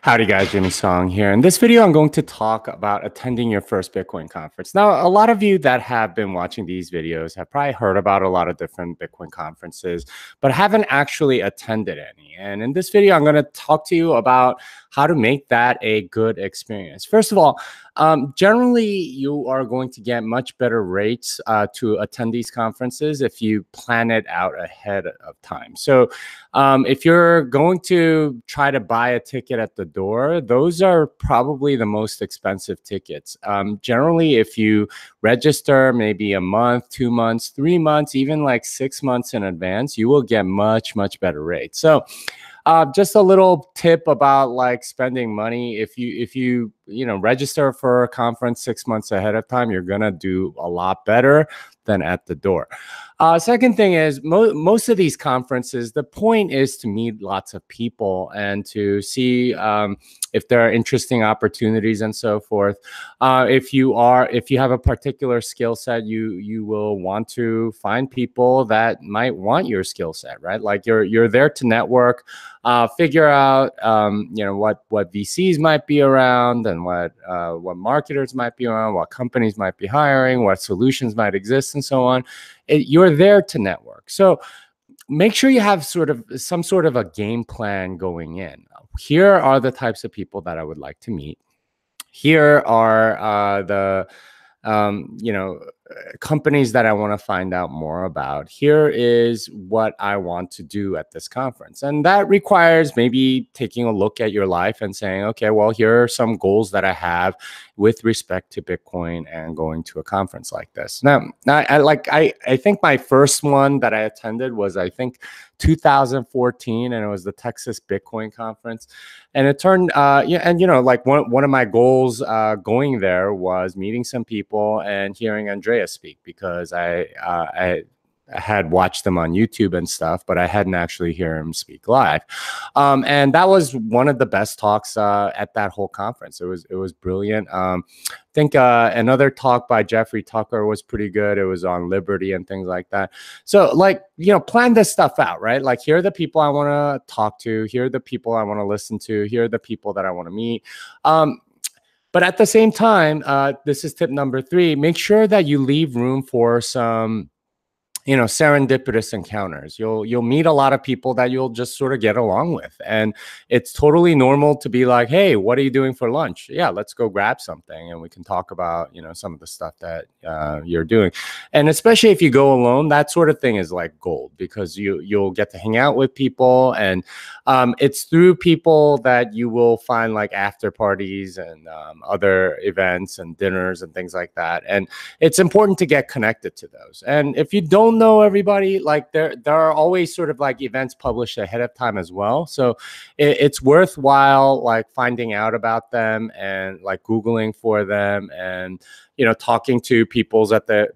Howdy guys, Jimmy Song here. In this video, I'm going to talk about attending your first Bitcoin conference. Now, a lot of you that have been watching these videos have probably heard about a lot of different Bitcoin conferences, but haven't actually attended any. And in this video, I'm going to talk to you about how to make that a good experience. First of all, generally, you are going to get much better rates to attend these conferences if you plan it out ahead of time. So if you're going to try to buy a ticket at the door, those are probably the most expensive tickets. Generally, if you register maybe a month, 2 months, 3 months, even like 6 months in advance, you will get much better rates. So just a little tip about like spending money. If you register for a conference 6 months ahead of time, you're gonna do a lot better than at the door. Second thing is most of these conferences, the point is to meet lots of people and to see if there are interesting opportunities and so forth. If you have a particular skill set, you will want to find people that might want your skill set, right? Like you're there to network, figure out what VCs might be around and what marketers might be around, what companies might be hiring, what solutions might exist, and so on. You're there to network. So make sure you have some sort of a game plan going in. Here are the types of people that I would like to meet. Here are the companies that I want to find out more about. Here is what I want to do at this conference. And that requires maybe taking a look at your life and saying, okay, well, here are some goals that I have with respect to Bitcoin and going to a conference like this. Now I think my first one that I attended was, I think, 2014, and it was the Texas Bitcoin Conference. And it turned, like one of my goals going there was meeting some people and hearing Andreas speak, because I had watched them on YouTube and stuff, but I hadn't actually heard him speak live. And that was one of the best talks at that whole conference. It was brilliant. I think another talk by Jeffrey Tucker was pretty good. It was on liberty and things like that. So plan this stuff out, right? Like, here are the people I want to talk to. Here are the people I want to listen to. Here are the people that I want to meet. But at the same time, this is tip number 3, make sure that you leave room for some serendipitous encounters. You'll meet a lot of people that you'll just sort of get along with, and it's totally normal to be like, hey, what are you doing for lunch? Yeah, let's go grab something and we can talk about some of the stuff that you're doing. And especially if you go alone, that sort of thing is like gold, because you'll get to hang out with people, and it's through people that you will find like after parties and other events and dinners and things like that. And it's important to get connected to those. And if you don't know everybody, like there are always sort of like events published ahead of time as well. So it's worthwhile like finding out about them and like Googling for them, and talking to people at the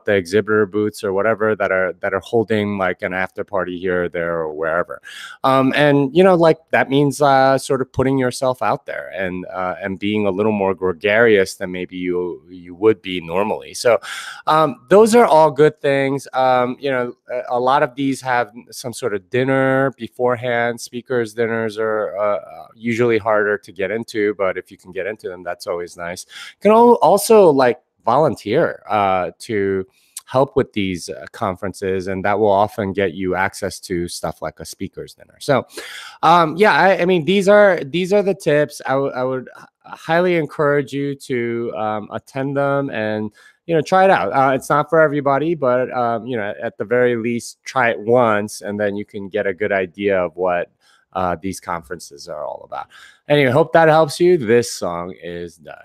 exhibitor booths or whatever that are holding like an after party here or there or wherever. And like that means sort of putting yourself out there and being a little more gregarious than maybe you would be normally. So those are all good things. A lot of these have some sort of dinner beforehand. Speakers dinners are usually harder to get into, but if you can get into them, that's always nice. You can also like volunteer to help with these conferences, and that will often get you access to stuff like a speaker's dinner. So I mean, these are the tips. I would highly encourage you to attend them and try it out. It's not for everybody, but at the very least, try it once, and then you can get a good idea of what these conferences are all about. Anyway, hope that helps you. This song is done.